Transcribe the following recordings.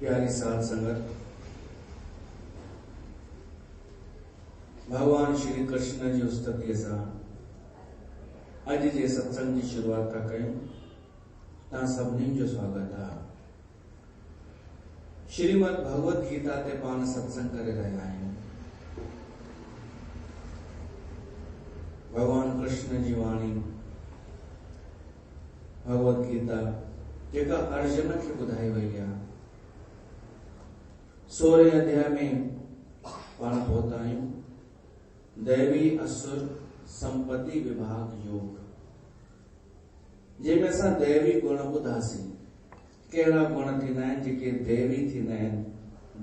प्यारी साध संगत, भगवान श्री कृष्ण जी उस्ततीअ सां अॼु जे सत्संग जी शुरूआत था कयूं। तव्हां सभिनी जो स्वागत आहे। श्रीमद भगवत गीता ते पाण सत्संग करे रहिया आहियूं। भगवान कृष्ण जी वाणी भगवत गीता जेका अर्जुन खे ॿुधाई वई आहे, 16 अध्याय में पाण पहुता आहियूं। दैवी असुर संपत्ति विभाग योग, जंहिंमें असां दैवी गुण ॿुधासीं। कहिड़ा गुण थींदा आहिनि जेके दैवी थींदा आहिनि,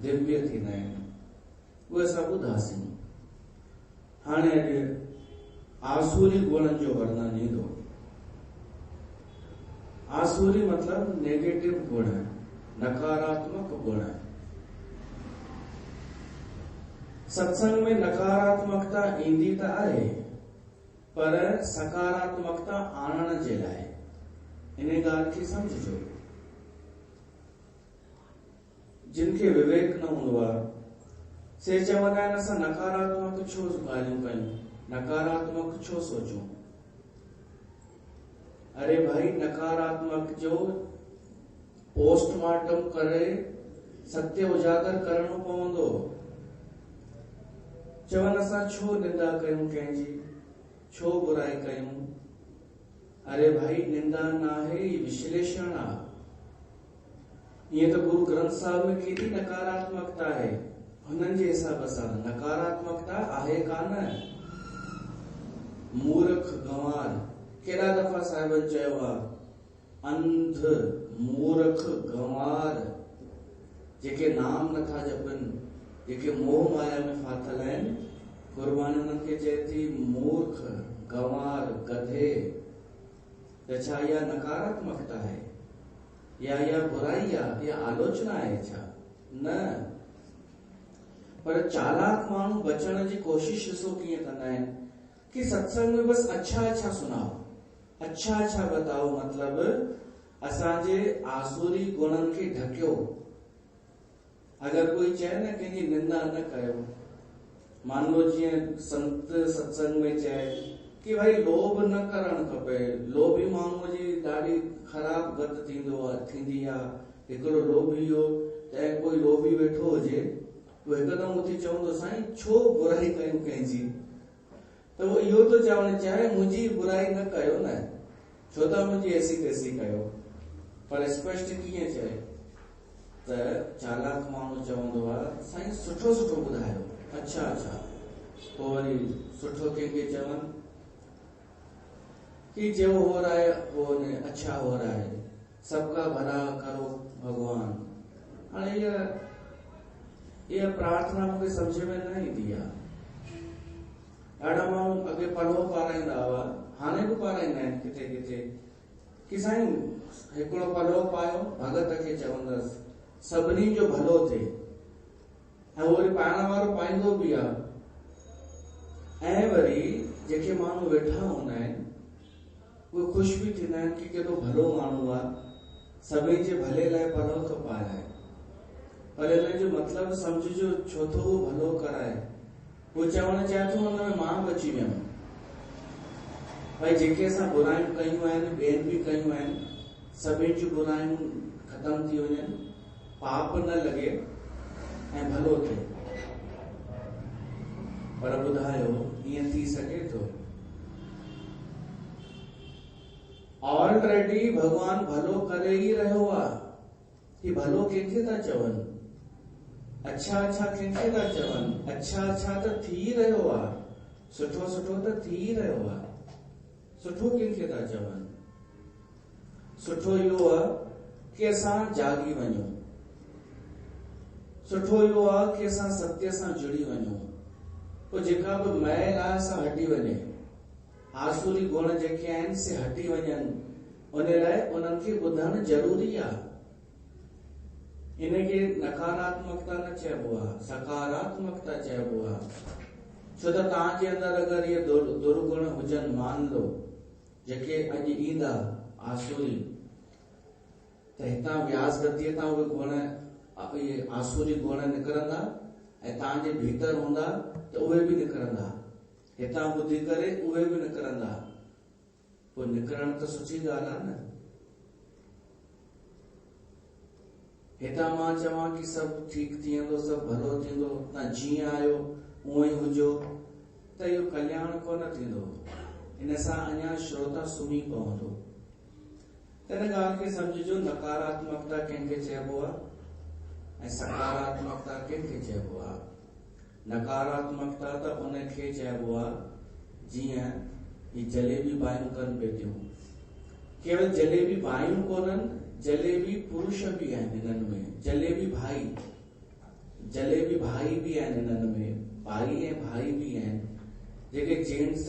दिव्य थींदा आहिनि, उहे असां ॿुधासीं। हाणे अॼु आसुरी गुणनि जो वर्णन ईंदो। आसुरी मतलब नेगेटिव गुण, नकारात्मक गुण। सत्संग में नकारात्मकता ईंदी त आहे, पर सकारात्मकता आणण जे लाइ इन ॻाल्हि खे समझिजो। जिनखे विवेक न हूंदो आहे से चवंदा आहिनि असां नकारात्मक छो ॻाल्हियूं कयूं, नकारात्मक छो सोचूं। अरे भाई, नकारात्मक जो पोस्टमार्टम करे सत्य उजागर करणो पवंदो। चवनि असां छो निंदा कयूं कंहिंजी, छो बुराई कयूं। अरे भाई, निंदा न आहे, विश्लेषण आहे। ईअं त गुरु ग्रंथ साहिब में केॾी नकारात्मकता आहे, हुननि जे हिसाब सां नकारात्मकता आहे कान। मूर्ख गंवार, केॾा दफ़ा साहिबनि चयो आहे, अंध मूर्ख गंवार, जेके नाम नथा जपनि, जेके मोह माया में फाथल आहिनि। गुरबाणी उन्हनि खे चए थी मूर्ख, गंवार, गधे। त छा इहा नकारात्मकता है, या इहा बुराई आहे, या आलोचना है छा? न। पर चालाक माण्हू बचण जी कोशिश ॾिसो कीअं कंदा आहिनि कि सत्संग में बस अच्छा अच्छा सुनाओ, अच्छा अच्छा बताओ। मतलब असांजे आसुरी गुणनि खे ढकियो। अगर कोई चए न कंहिंजी निंदा न कयो, मान लो जीअं संत सत्संग में चए कि भाई लोभ न करणु खपे। लोभी माण्हूअ जी ॾाढी ख़राब गत थींदी आहे। हिकिड़ो लोभी हो, चाहे कोई लोभी वेठो हुजे, वो हिकदमि उथी चवंदो, साईं छो बुराई कयूं कंहिंजी। त वो इहो थो चवणु चाहे, मुंहिंजी बुराई न कयो न, छो त मुंहिंजी ऐसी तैसी कयो। पर स्पष्ट कीअं चए त चालाक माण्हू चवंदो आहे, साईं सुठो सुठो ॿुधायो, अच्छा अच्छा। पोइ वरी सुठो कंहिंखे चवनि कि जो हो रहा है वो अच्छा हो रहा है, सबका भला करो भगवान। हाणे इहा प्रार्थना मूंखे सम्झ में न ईंदी आहे। ॾाढा माण्हू अॻे पढ़ो पाराईंदा हुआ, हाणे बि पाराईंदा आहिनि किथे किथे, कि साईं हिकिड़ो पढ़ो पायो, भगत खे चवंदसि सभिनी जो भलो थिए। ऐं वरी पाइण वारो पाईंदो बि आहे। ऐं वरी जेके माण्हू वेठा हूंदा आहिनि उहे ख़ुशि बि थींदा आहिनि कि केॾो भलो माण्हू आहे, सभिनी जे भले लाइ पढ़ो थो पाराए। पर हिन जो मतिलबु सम्झिजो छो थो उहो भलो कराए। उहो चवणु चाहे थो हुन में मां बची वियमि। भाई जेके असां बुराइयूं कयूं आहिनि, ॿियनि बि कयूं आहिनि, सभिनी जूं बुराइयूं ख़तमु थी वञनि, पाप न लॻे ऐं भलो थिए। पर ॿुधायो ईअं थी सघे थो? ऑलरेडी भगवान भलो करे ई रहियो आहे। कि भलो कंहिंखे था चवनि, अच्छा अच्छा कंहिंखे था चवनि, अच्छा अच्छा त थी रहियो आहे, सुठो सुठो त थी रहियो आहे। सुठो कंहिंखे था चवनि? सुठो इहो आहे कि असां जागी वञूं, सुठो इहो आहे कि असां सत्य सां जुड़ी वञूं। पोइ जेका बि मैल आहे असां हटी वञे, आसुरी गुण जेके आहिनि से हटी वञनि। उन लाइ उन्हनि खे ॿुधणु ज़रूरी आहे। इनखे नकारात्मकता न चइबो आहे, सकारात्मकता चइबो आहे। छो त तव्हांजे अंदरि अगरि इहे दुर्गुण हुजनि, मान लो जेके अॼु ईंदा आसुरी, त हितां व्यास गतिअ तां उहे गुण ये आसुरी गुण निकरंदा ऐं तव्हांजे भीतर हूंदा त उहे बि निकरंदा, हितां ॿुधी करे उहे बि निकरंदा, पोइ निकरण त सुठी ॻाल्हि आहे न। हितां मां चवां कि सभु ठीकु थी वेंदो, सभु भलो थींदो, तव्हां जीअं आहियो उअं ई हुजो, त इहो कल्याण कोन थींदो। इन सां अञा श्रोता सुम्ही पवंदो। हिन ॻाल्हि खे सम्झिजो, नकारात्मकता कंहिंखे चइबो आहे ऐं सकारात्मकता कंहिंखे चइबो आहे। नकारात्मकता त उनखे चइबो आहे जीअं ही जलेबी बायूं कनि वेठियूं। केवल जलेबी बायूं कोन्हनि, जलेबी पुरुष बि आहिनि हिननि में, जलेबी भाई बि आहिनि हिननि में, भाई ऐं भाई बि आहिनि, जेके जेंट्स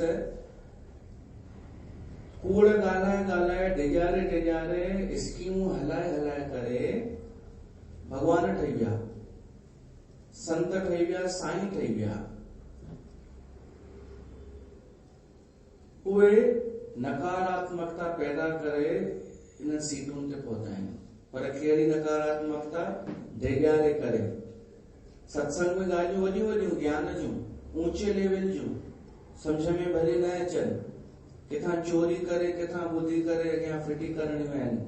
कूड़ ॻाल्हाए डिॼारे स्कीमूं हलाए करे भगवान ठही विया, संत ठही विया, साईं ठही विया। उहे नकारात्मकता पैदा करे इन सीटुनि ते पहुता आहिनि। पर कहिड़ी नकारात्मकता? डिॼारे करे। सत्संग में ॻाल्हियूं वॾियूं ज्ञान जूं, ऊंचे लेवल जूं, सम्झ में भले न अचनि, किथां चोरी करे किथां ॿुधी करे अॻियां फिटी करणियूं आहिनि,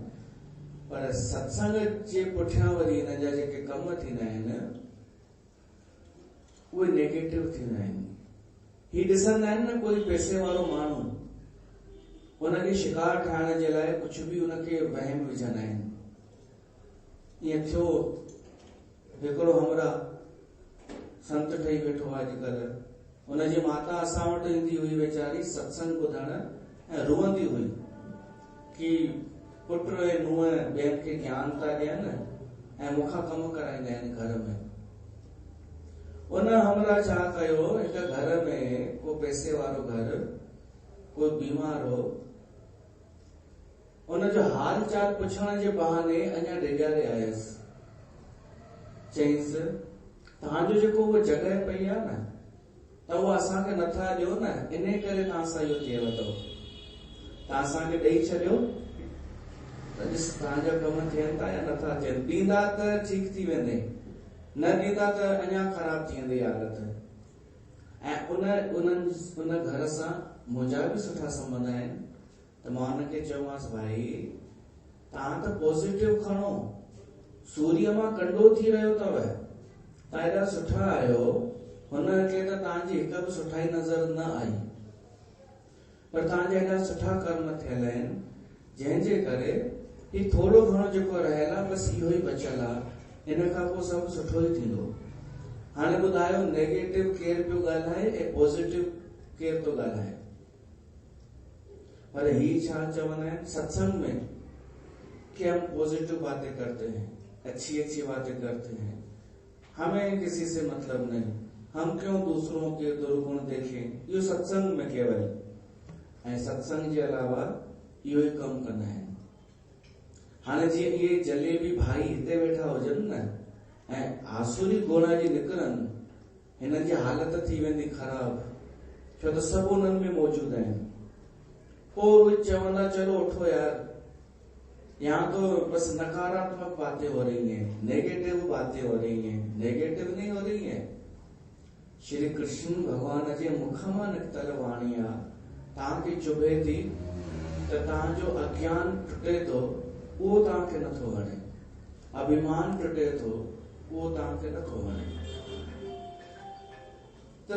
पर सत्संग जे पुठियां वरी हिन जा जेके कम थींदा आहिनि उहे नेगेटिव थींदा आहिनि। ही ॾिसंदा आहिनि न, कोई पैसे वारो माण्हू, उनखे शिकार ठाहिण जे लाइ कुझु बि उनखे वहम विझंदा आहिनि। ईअं थियो, हिकिड़ो हमरा संत ठही वेठो आहे अॼुकल्ह, उनजी माता असां वटि ईंदी हुई वीचारी सत्संग ॿुधण ऐं रोअंदी हुई कि पुट ऐं नुंहुं ॿियनि खे ज्ञान था ॾियनि ऐं मूंखां कमु कराईंदा आहिनि घर में। उन हमरा छा कयो, हिक घर में को पैसे वारो घर, कोई बीमार हो, उनजो हाल चाल पुछण जे बहाने अञा डिॼारे आयसि। चईंसि तव्हांजो जेको उहा जॻह पई आहे न, त उहा असांखे नथा ॾियो न, इन करे तव्हां सां इहो थियव अथव। तव्हां असांखे ॾेई छॾियो त ॾिस तव्हांजा कम थियनि था या नथा थियनि। ॾींदा त ठीकु थी वेंदे, न ॾींदा त अञा ख़राब थी वेंदी हालत। ऐं उन घर सां मुंहिंजा बि सुठा संबंध आहिनि, त मां हुनखे चयोमांसि भाई तव्हां त पॉज़िटिव खणो, सूर्य मां कंडो थी रहियो अथव, तव्हां एॾा सुठा आहियो, हुनखे त तव्हांजी हिक बि सुठाई नज़र न आई, पर तव्हांजा एॾा सुठा कर्म थियल आहिनि जंहिंजे करे ही थोरो घणो जेको रहियल आहे बसि इहो ई बचियल आहे, इन खां पोइ सभु सुठो ई थींदो। हाणे ॿुधायो, नेगेटिव केरु पियो ॻाल्हाए ऐं पॉज़िटिव केरु थो ॻाल्हाए? पर ही छा चवंदा आहिनि सत्संग में कि हम पॉजिटिव बातें करते हैं, अच्छी अच्छी बातें करते हैं, हमें किसी से मतलब नहीं, हम क्यों दूसरों के दुर्गुण देखें। इहो सत्संग में केवल, ऐं सत्संग जे अलावा इहो ई कमु कंदा आहिनि। हाणे जीअं इहे जलेबी भाई हिते वेठा हुजनि न ऐं आसुरी गुण जी निकिरनि, हिननि जी हालत थी वेंदी ख़राब, छो त सभु उन्हनि में मौजूद आहिनि। पोइ चवंदा चलो उठो यार, यहाँ तो बस नकारात्मक बातें हो रही हैं, नेगेटिव बातें हो रही हैं। नेगेटिव नहीं हो रही है, श्री कृष्ण भगवान जे मुख मां निकतल वाणी आहे, तव्हांखे चुभे थी त तव्हांजो अज्ञान टुटे थो, उहो तव्हांखे नथो वणे, अभिमान टुटे थो, उहो तव्हांखे नथो वणे। त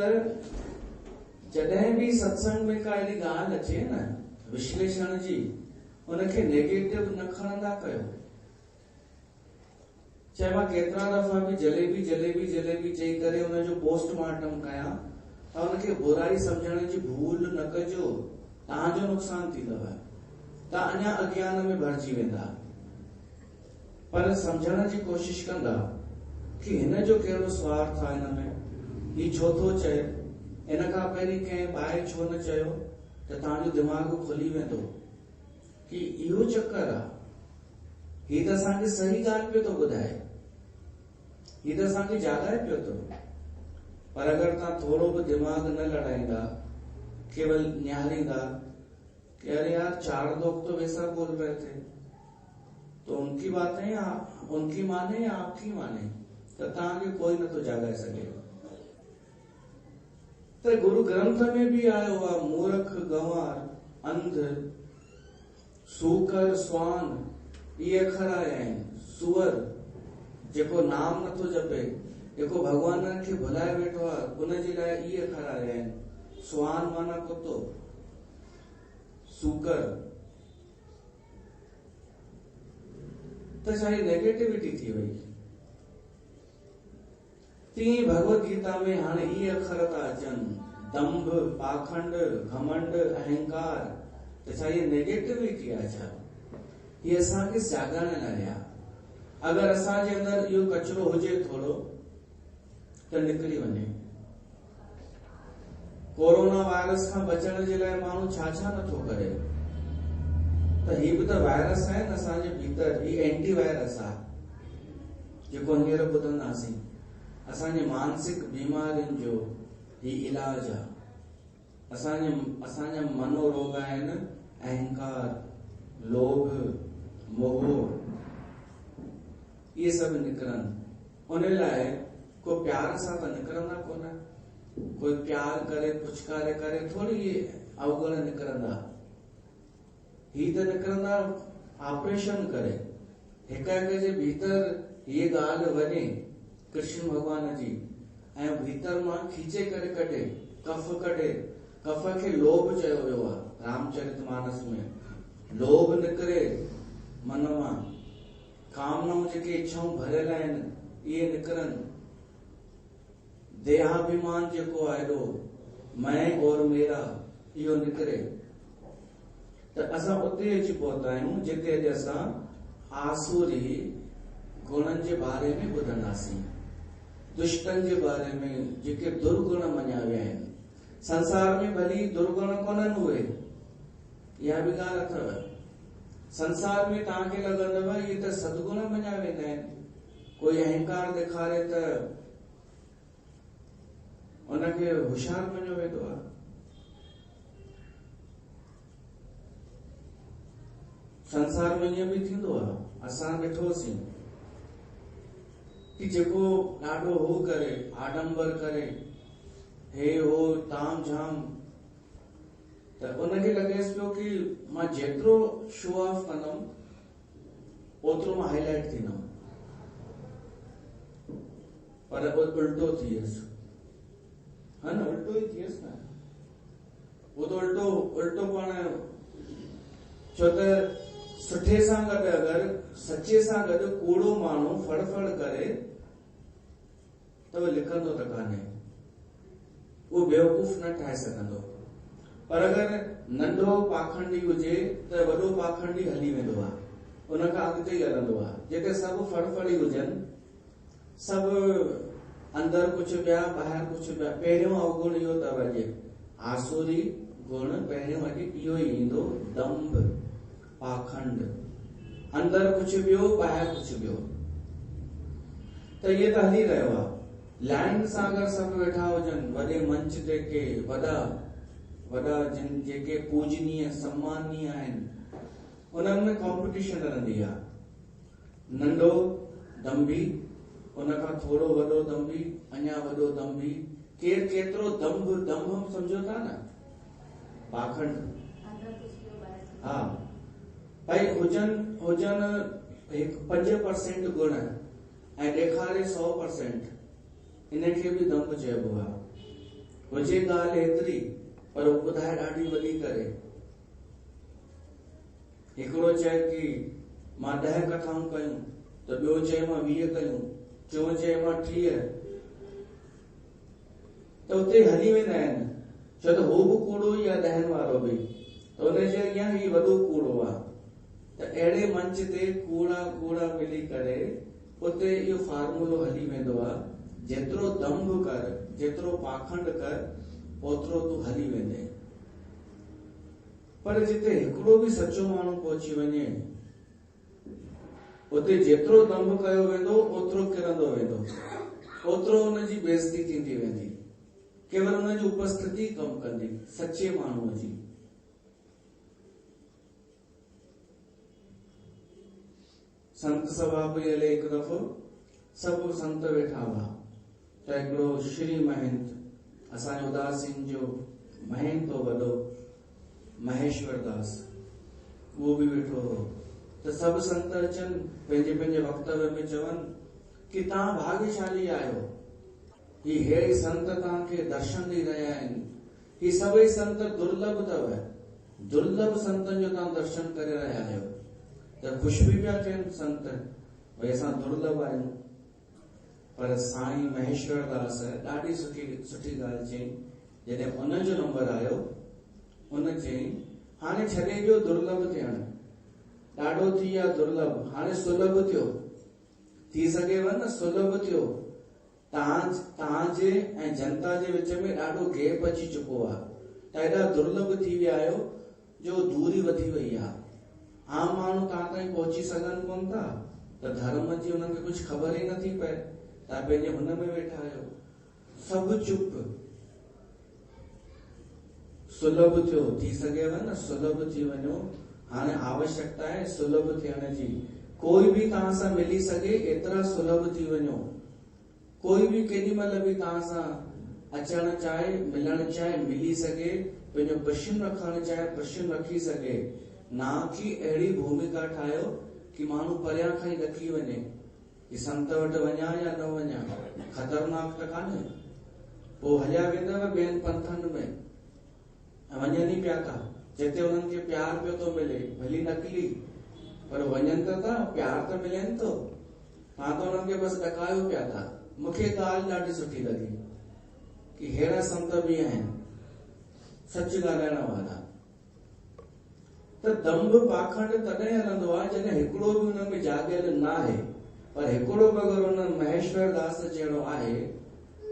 जॾहिं बि सत्संग में का अहिड़ी ॻाल्हि अचे न विश्लेषण जी, उनखे नेगेटिव न खणंदा कयो। चाहे मां केतिरा दफ़ा बि जलेबी जलेबी जलेबी चई करे उनजो पोस्टमार्टम कयां, त उनखे बुराई सम्झण जी भूल न कजो, तव्हांजो नुक़सान थींदव, तव्हां अञा अज्ञान में भरिजी वेंदा। पर सम्झण जी कोशिश कंदा कि हिन जो कहिड़ो स्वार्थ आहे हिन में, ही छो थो चए, इन खां पहिरीं कंहिं ॿाहिरि छो न चयो, त तव्हांजो दिमाग़ खुली वेंदो कि इहो चक्कर आहे, ही त असांखे सही ॻाल्हि पियो थो ॿुधाए, ही त असांखे जाॻाए पियो थो। पर अगरि तव्हां थोरो बि दिमाग़ न लड़ाईंदा, केवल निहारींदा कि अरे यार 4 लोग तो वैसा बोल रहे थे, तो उनकी बातें या उनकी माने या आपकी माने, तो तव्हांखे कोई नथो जाॻाए सघे। तो गुरु ग्रंथ में भी आयो आहे, मूर्ख, गंवार, अंध, सूकर, स्वान, इहे अखर आया आहिनि। सुअर जेको नाम नथो जपे, जेको भगवान खे भुलाए वेठो आहे, उनजे लाइ इहे अखर आया आहिनि। स्वान माना कुत्तो, सूकर। त छा नेगेटिविटी थी वई। तीअं भगवत गीता में हाणे इहे अखर था अचनि, दंभ, पाखंड, घमंड, अहंकार। त छा इहे नेगेटिविटी आहे छा? ये असांखे जाॻाइण लाइ आहे। अगरि असांजे अंदरि इहो कचिरो हुजे थोरो त निकिरी वञे। कोरोना वायरस खां बचण जे लाइ माण्हू छा छा नथो करे, त ही बि त वायरस आहे न असांजे भीतर। ही एंटी वायरस आहे जेको हींअर ॿुधंदासीं। असांजे मानसिक बीमारियुनि जो ही इलाज आहे। असांजा मनोरोग आहिनि अहंकार, लोभ, मोह, ये सब निकरनि। उन लाइ को प्यार सां त निकरंदा कोन। कोई प्यार करे, पुचकारे करे थोड़ी ये अवगुण निकरंदा। ही त निकरंदा ऑपरेशन करे। हिक जे भीतर ये ॻाल्हि वञे कृष्ण भगवान जी, ऐं भीतर मां खींचे करे कढे, कफ कढे। कफ खे लोभ चयो वियो आहे रामचरितमानस में। लोभ निकरे मन मां, कामनाऊं जेके इच्छाऊं भरियल आहिनि इहे निकरनि। देहाभिमान जेको आहे एॾो, मैं और मेरा, इहो निकरे। त असां उते अची पहुता आहियूं जिते अॼु असां आसुरी गुणनि जे बारे में ॿुधंदासीं, दुष्टनि जे बारे में, जेके दुर्गुण मञा विया आहिनि। संसार में भली दुर्गुण कोन्हनि उहे, इहा बि ॻाल्हि अथव। संसार में तव्हांखे लॻंदव इहे त सदगुण मञा वेंदा आहिनि। कोई अहंकार ॾेखारे त उनखे होशियार मञियो वेंदो आहे। संसार में ईअं बि थींदो आहे। असां ॾिठोसीं कि जेको ॾाढो हो करे, आडंबर करे, हे हो ताम झाम, त उनखे लॻेसि पियो कि मां जेतिरो शो ऑफ कंदमि ओतिरो मां हाईलाइट थींदमि। पर उल्टो थी वियसि, है न? उल्टो ई थियसि न। वो तो उल्टो पाण, छो त सुठे सां गॾु अगरि सचे सां गॾु कूड़ो माण्हू फड़ करे त उहो लिखंदो त कान्हे, उहो बेवकूफ़ न ठाहे सघंदो। पर अगरि नंढो पाखंडी हुजे त वॾो पाखंडी हली वेंदो आहे, उनखां अॻिते ई हलंदो आहे। जेके सभु फड़फड़ी हुजनि, सभु अंदरि कुझु ॿिया ॿाहिरि कुझु ॿिया। पहिरियों अवगुण इहो अथव अॼु, आसुरी गुण पहिरियों अॼु इहो ई ईंदो, दंभ, पाखंड। अंदरि कुझु ॿियो, ॿाहिरि कुझु ॿियो। त इहे त हली रहियो आहे। लाइन सां अगरि सभु वेठा हुजनि, वॾे मंच ते के वॾा जिन जेके पूजनीय सम्माननीय आहिनि, उन्हनि में कॉम्पिटिशन रहंदी आहे। नंढो दंभी, उनखां थोरो वॾो दंभी, अञा वॾो दंभी। केरु केतिरो दंभ सम्झो था न, पाखंड। हा भाई हुजनि 5% गुण ऐं ॾेखारे 100%, इनखे बि दंभ चइबो आहे। हुजे ॻाल्हि एतिरी पर ॿुधाए ॾाढी वॾी करे। हिकिड़ो चए कि मां 10 कथाऊं कयूं, त ॿियो चए मां 20 कयूं, टियों चए मां 30, त उते हली वेंदा आहिनि। छो त हो बि कूड़ो ई आहे, 10 वारो बि, त उनजे अॻियां ही वॾो कूड़ो आहे। त अहिड़े मंच ते कूड़ा मिली करे उते इहो फार्मूलो हली वेंदो आहे, जेतिरो दंभ कर, जेतिरो पाखंड कर, ओतिरो तूं हली वेंदे। पर जिते हिकिड़ो बि सचो माण्हू पहुची वञे, उते जेतिरो दंभ कयो वेंदो ओतिरो किरंदो वेंदो, ओतिरो हुनजी बेइज्जती थींदी वेंदी। केवल हुनजी उपस्थिति कम कंदी सचे माण्हूअ जी। संत सभा पई हले हिकु दफ़ो सभु संत वेठा हुआ त हिकिड़ो श्री महंत असांजो उदासीन जो महंत हो वॾो महेश्वर दास वो भी वेठो हो त सभु संत अचनि पंहिंजे पंहिंजे वक्तव्य में चवनि कि तव्हां भाग्यशाली आहियो, ही हेड़ी संत तव्हांखे दर्शन ॾेई रहिया आहिनि, ही सभई संत दुर्लभ अथव, दुर्लभ संतनि जो तव्हां दर्शन करे रहिया आहियो। त ख़ुशि बि पिया थियनि संत, भई असां दुर्लभ आहियूं। पर साईं महेश्वर दास ॾाढी सुठी ॻाल्हि चई। जॾहिं उनजो नंबर आयो उन चई हाणे छॾे ॾियो दुर्लभ थियणु, ॾाढो थी विया दुर्लभ, हाणे सुलभ थियो, थी सघेव न सुलभ थियो। तव्हांजे ऐं जनता जे विच में ॾाढो गैप अची चुको आहे, त एॾा दुर्लभ थी विया आहियो जो दूरी वधी वई आहे। आम माण्हू तव्हां ताईं पहुची सघनि कोन था, त धर्म जी हुननि खे कुझु ख़बर ई नथी पए, तव्हां पंहिंजे हुन में वेठा आहियो, सभु चुप। सुलभ थियो, थी सघेव न सुलभ थी वञो, हाणे आवश्यकता आहे सुलभ थियण जी। कोई भी तव्हां सां मिली सघे एतिरा सुलभ थी वञो, कोई भी केॾी महिल बि तव्हां सां अचणु चाहे, मिलणु चाहे, मिली सघे, पंहिंजो प्रश्न रखणु चाहे प्रश्न रखी सघे। ना कि अहिड़ी भूमिका ठाहियो कि माण्हू परियां खां ई ॾकी वञे कि संत वटि वञा या न वञा, ख़तरनाक त कान्हे। पोइ हलिया वेंदव ॿियनि पंथनि में, वञनि ई पिया था जिते उन्हनि खे प्यार पियो थो मिले, भली नकली पर वञनि त था, प्यार त मिलेनि थो, तव्हां त उन्हनि खे बसि ॾकायो पिया था। मूंखे ॻाल्हि ॾाढी सुठी लॻी कि हेड़ा संत बि आहिनि सच ॻाल्हाइण वारा। त दंभ पाखंड तॾहिं हलंदो आहे जॾहिं हिकिड़ो बि हुन में जाॻियल न आहे, पर हिकिड़ो बि अगरि हुन महेश्वर दास जहिड़ो आहे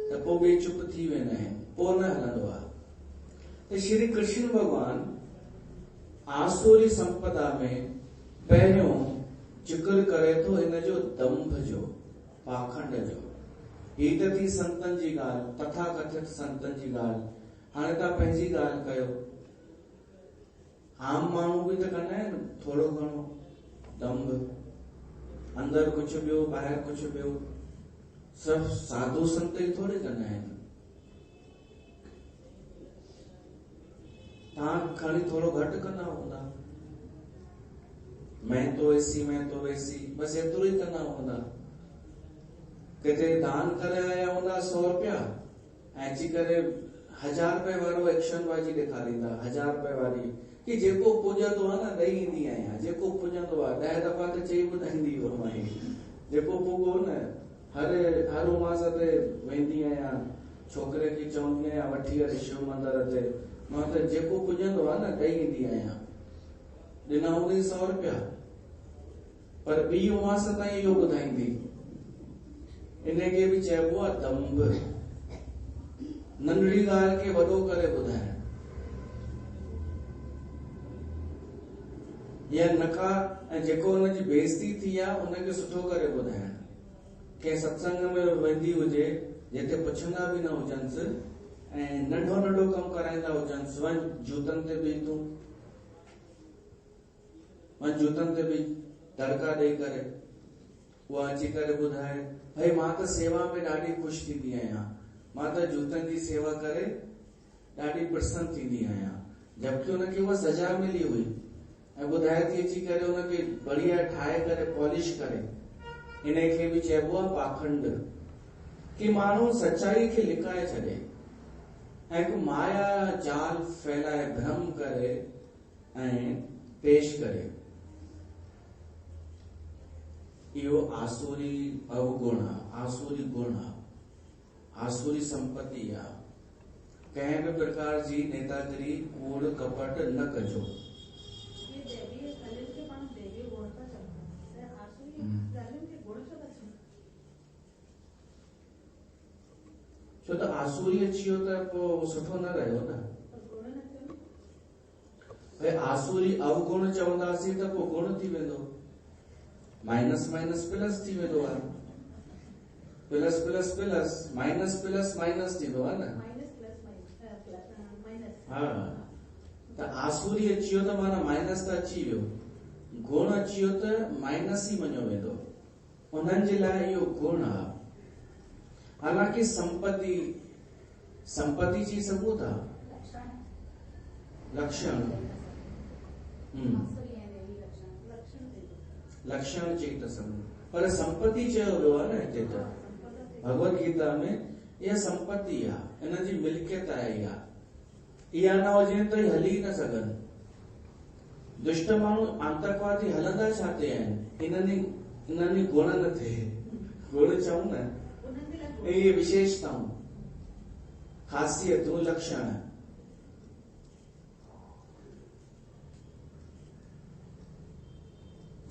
त पोइ ॿिए चुप थी वेंदा आहिनि, पोइ न हलंदो आहे। त श्री कृष्ण भॻवान आसुरी संपदा में पहिरियों जिक्र करे थो हिन जो दंभ जो, पाखंड जो। ही त थी संतनि जी ॻाल्हि, तथाकथित संतनि जी ॻाल्हि। हाणे तव्हां पंहिंजी ॻाल्हि कयो, आम माण्हू बि त कंदा आहिनि थोरो घणो दंभ, अंदरि कुझु ॿियो ॿाहिरि कुझु ॿियो, सभु साधु संत ई थोरे कंदा आहिनि। तव्हां खणी थोरो घटि कंदा हूंदा, मैं तो वैसी बस एतिरो ई कंदा हूंदा। किथे दान करे आया हूंदा 100 रुपया ऐं अची करे 1000 रुपए वारो एक्शन बाजी ॾेखारींदा, 1000 रुपए वारी कि जेको पुॼंदो आहे न ॾेई ईंदी आहियां, जेको पुॼंदो आहे। 10 दफ़ा त चई ॿुधाईंदी हो माई, जेको पुॻो न हर उमास ते वेंदी आहियां, छोकिरे खे चवंदी आहियां वठी हल शिव मंदर ते, मां त जेको पुॼंदो आहे न ॾेई ईंदी आहियां। ॾिना हूंदी 100 रुपया, पर ॿी उमास ताईं इहो ॿुधाईंदी। इनखे बि चइबो आहे दंभ, नंढड़ी ॻाल्हि खे वॾो करे ॿुधाइण। या नकार ऐं जेको हुनजी बेइज़ती थी आहे उनखे सुठो करे ॿुधाइण। कंहिं सत्संग में वेंदी हुजे जिते पुछंदा बि न हुजनिसि ऐं नंढो नंढो कमु कराईंदा हुजनिसि, वञ जूतनि ते बीह तूं, वञ जूतनि ते बीह, दड़का ॾेई करे उहा अची करे ॿुधाए, भई मां त सेवा में ॾाढी ख़ुशि थींदी आहियां, मां त जूतनि जी सेवा करे ॾाढी प्रसन्न थींदी आहियां। जबकि हुनखे उहा सजा मिली हुई ऐं ॿुधाए थी अची करे हुनखे बढ़िया ठाहे करे पॉलिश करे। इनखे बि चइबो आहे पाखंड, कि माण्हू सच्चाई खे लिकाए छॾे ऐं माया जाल फैलाए, भ्रम करे ऐं पेश करे। इहो आसुरी अवगुण आहे, आसुरी गुण आहे, आसुरी संपत्ति आहे। कंहिं बि प्रकार जी नेतागिरी कूड़ कपट न कजो। छो त आसुरी अची वियो त पोइ सुठो न रहियो न। भई आसुरी अवगुण चवंदासीं त पोइ गुण थी वेंदो, माइनस माइनस प्लस थी वेंदो आहे, plus plus plus minus plus minus थींदो आहे न। हा, त आसुरी अची वियो त माना माइनस त अची वियो, गुण अची वियो त माइनस ई मञियो वेंदो, उन्हनि जे लाइ इहो गुण आहे। हालांकि संपत्ति चई सघूं था, लक्षण लक्षण चई था सघूं, पर संपत्ति चयो वियो आहे न हिते त भगवत गीता में, इहा संपत्ति आहे, इन जी मिल्कियत आहे। इहा न हुजे त हली न सघनि। दुष्ट माण्हू आतंकवादी हलंदा छा ते आहिनि? इन्हनि गुण न थिए, गुण चऊं न, इहे विशेषताऊं, ख़ासियतूं, लक्षण।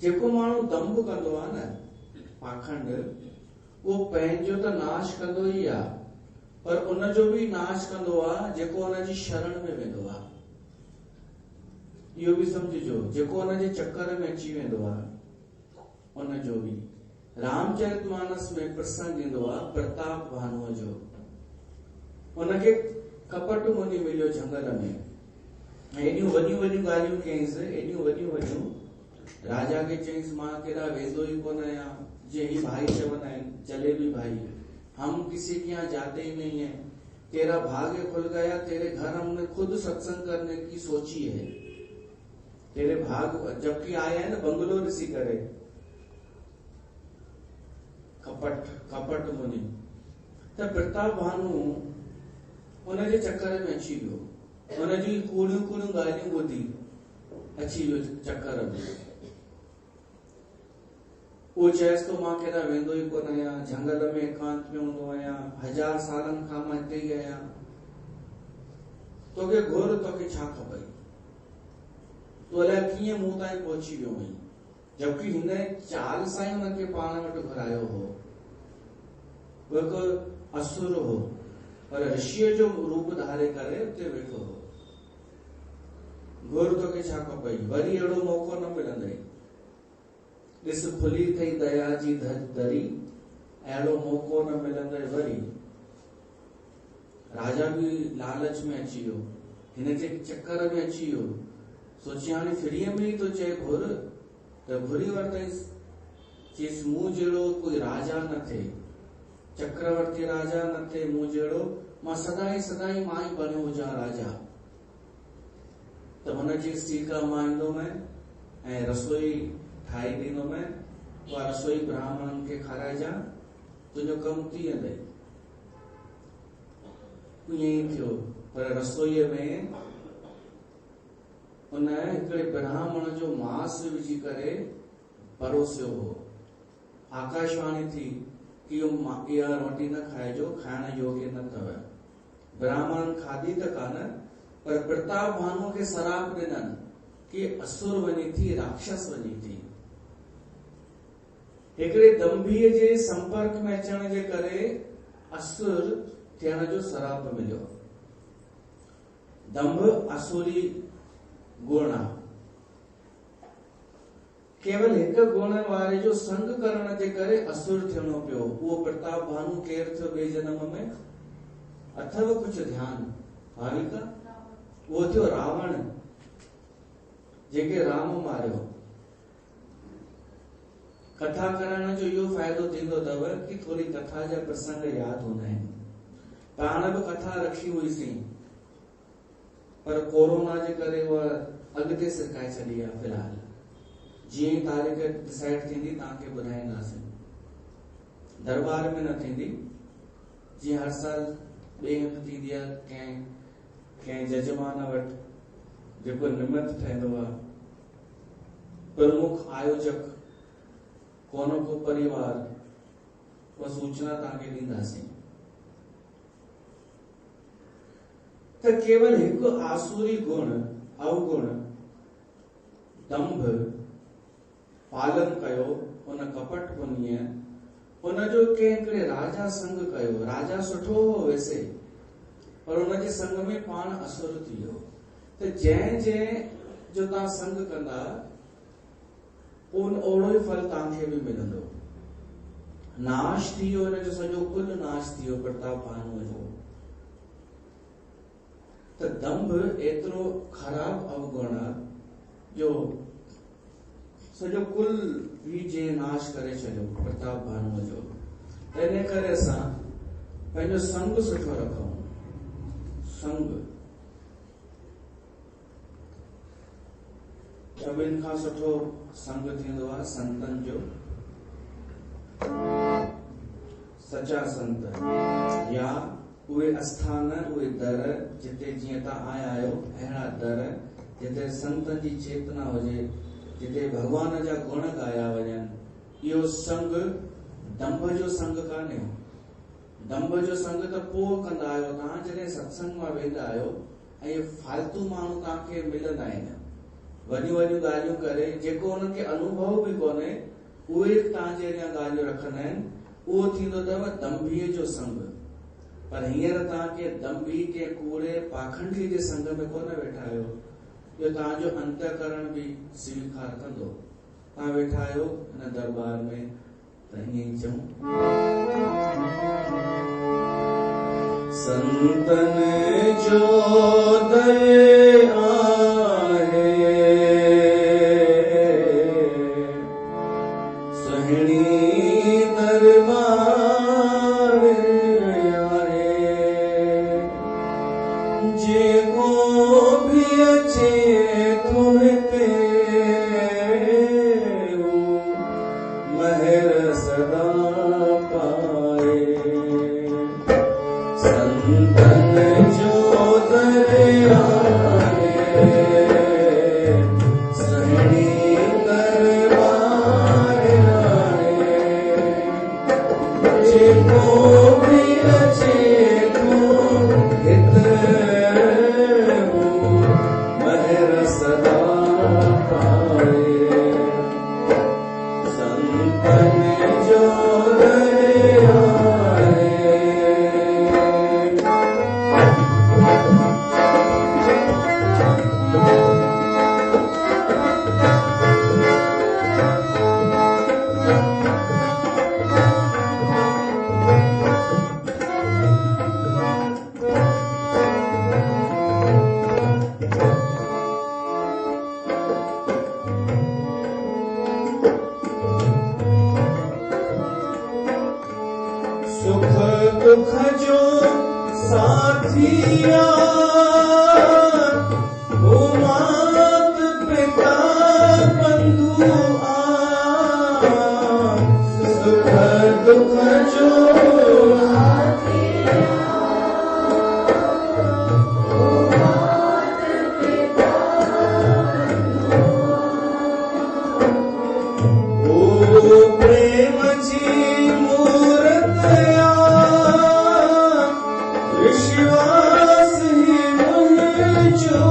जेको माण्हू दंभ कंदो आहे न, पाखंड, उहो पंहिंजो त नाश कंदो ई आहे, पर उनजो बि नाश कंदो आहे जेको उनजी शरण में वेंदो आहे। इहो बि समझिजो, जेको उनजे चक्कर में अची वेंदो आहे उनजो बि। रामचरितमानस में प्रसंग ईंदो आहे प्रताप भानुअ जो। उनखे कपट मुनि मिलियो झंगल में, एॾियूं वॾियूं वॾियूं ॻाल्हियूं कयईंसि, एॾियूं वॾियूं वॾियूं। राजा खे चयईंसि, मां केॾा वेंदो ई कोन आहियां, जे ही भाई चवंदा आहिनि, चले भी भाई, हम किसी के यहाँ जाते ही नहीं है, तेरा भाग्य खुल गया, तेरे घर हमने खुद सत्संग करने की सोची है, तेरे भाग, जबकि आए हैं ना बंगलो ऋषि करे। कपट मुनि त प्रताप भानु उनजे चक्कर में अची वियो, उनजी कूड़ियूं कूड़ियूं ॻाल्हियूं ॿुधी अची वियो चक्कर में। वो चयसि तो मां केॾा वेंदो ई कोन आहियां, झंगल में एकांत में हूंदो आहियां, 1000 सालनि खां मां हिते ई आहियां, तोखे घुर, तोखे छा खपई, तूं अलाए कीअं मूं ताईं पहुची वियो आहीं। जबकि हिन चाल सां ई हुनखे पाण वटि घुरायो हो। वो हिकु असुर हो, पर ऋषिअ जो रूप धारे करे उते वेठो हो। घुर, तोखे छा खपई, वरी अहिड़ो मौक़ो न मिलंदई। ॾिस खुली थई दया जी दरी, अहिड़ो मौक़ो न मिलंदई वरी। राजा भी लालच में अची वियो, हिन जे चक्कर में अची वियो, सोची हाणे फ्रीअ में ई तो चए घुर, त घुरी वरितईंसि। चयसि मूं जहिड़ो कोई राजा न थे, चक्रवर्ती राजा न थे मूं जहिड़ो, मां सदाई मां ई बणियो हुजां राजा। त हुन चयसि ठीकु आहे, मां ईंदोमांइ ऐं रसोई ठाहे ॾींदोमांइ, उहा रसोई ब्राह्मणनि खे खाराइजां, तुंहिंजो कमु थी वेंदई। ईअं ई थियो, पर रसोईअ में उन हिकिड़े ब्राह्मण जो मांस विझी करे परोसियो हो। आकाशवाणी थी कि इहा रोटी न खाइजो, खाइण योग्य न अथव। ब्राह्मण खाधी त कान, पर प्रताप भानु खे सराप ॾिननि कि असुर वञी थी, राक्षस वञी थी। हिकिड़े दंभीअ जे संपर्क में अचण जे करे असुर थियण जो सराप मिलियो। दंभ असुरी गुण आहे। केवल हिकु गुण वारे जो संग करण जे करे असुर थियणो पियो। उहो प्रताप भानु केरु थियो ॿिए जन्म में? अथव कुछ ध्यान भाविका? उहो थियो रावण, जेके राम मारियो। कथा करण जो इहो फ़ाइदो थींदो अथव कि थोरी कथा जा प्रसंग यादि हूंदा आहिनि। पाण बि कथा रखी हुईसीं, पर कोरोना जे करे उहा अॻिते सरकाए छॾी आहे। फ़िलहाल जीअं ई तारीख़ डिसाइड थींदी तव्हांखे ॿुधाईंदासीं। दरबार में न थींदी, जीअं हर साल ॿिए हंधि थींदी आहे, कंहिं जजमान वटि जेको निमित ठहंदो आहे, प्रमुख आयोजक, कोनो को परिवार, उहा सूचना तव्हांखे ॾींदासीं। त केवल हिकु आसुरी गुण, अवगुण, दंभ पालन कयो उन कपट मुनीअ। उनजो कंहिं हिकिड़े राजा संग कयो। राजा सुठो हो वैसे, पर उनजे संग में पाण असुर थी वियो। त जंहिं जो तव्हां संग कंदा ओड़ो ई फल तव्हांखे बि मिलंदो। नाश थी वियो, हिनजो सॼो कुल नाश थी वियो प्रताप भानुअ जो। त दंभ एतिरो ख़राब अवगुण जो सॼो कुल ही जे नाश करे छॾियो प्रताप भानुअ जो। इन करे असां पंहिंजो संग सुठो रखूं। संग सभिनि खां सुठो संग थींदो आहे संतनि जो। सचा संत या उहे आस्थान, उहे दर जिते जीअं तव्हां आया आहियो, अहिड़ा दर जिते संतनि जी चेतना हुजे, जिते भगवान जा गुण गाया वञनि। इहो संग दंभ जो संग कान्हे। दंभ जो संग त पोइ कंदा आहियो तव्हां जॾहिं सत्संग मां वेंदा आहियो ऐं फालतू माण्हू तव्हांखे मिलंदा आहिनि वॾियूं वॾियूं ॻाल्हियूं करे, जेको उन्हनि खे अनुभव बि कोन्हे उहे तव्हांजे अॻियां ॻाल्हियूं रखंदा आहिनि। उहो थींदो अथव दंभीअ जो संग। पर हींअर तव्हांखे दंभी के कूड़े पाखंडी जे संग में कोन वेठा आहियो। इहो तव्हांजो अंतःकरण बि स्वीकार कंदो। तव्हां वेठा आहियो हिन दरबार में त ईअं ई चऊं, संतन जो दर आहे सुहिणी दरबार आहे। जेको भी अचे थो हिते महर सदा पाए। संतन जो दर आहे सुहिणी दरबार आहे। जेको भी अचे थो हिते महर सदा पाए। संतन जो दर आहे। सुख दुख जो साथिया वो मात पिता बंधु आ। सुख दुख जो प्रेम जी मूरत विश्वास ही मुझ जो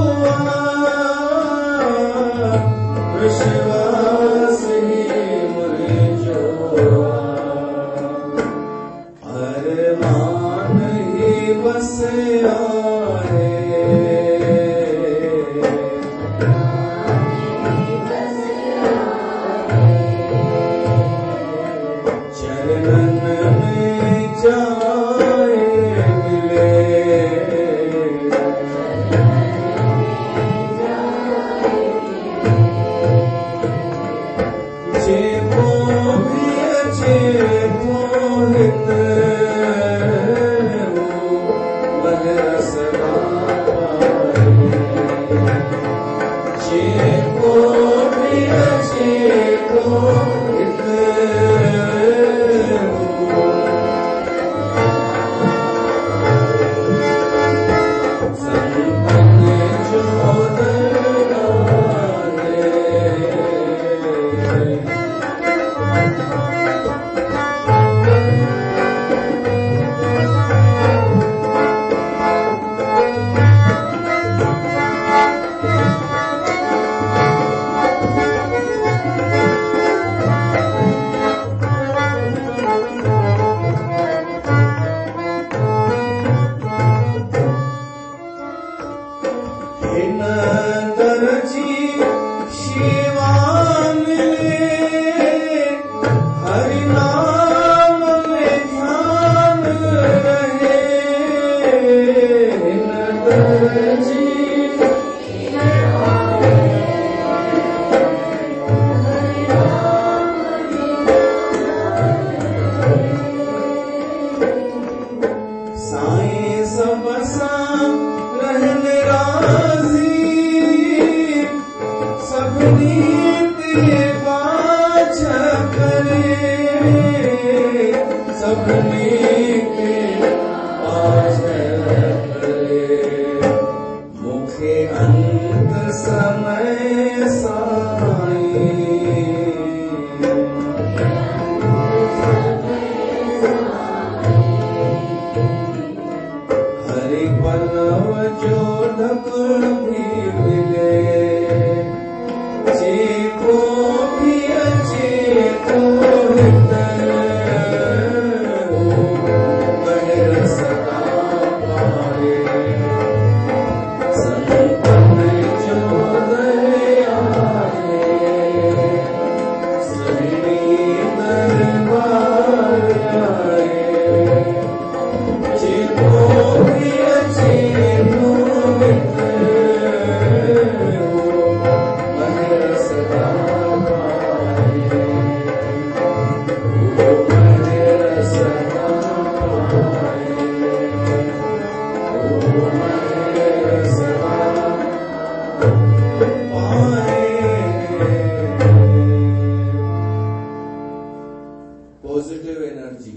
पॉजिटिव एनर्जी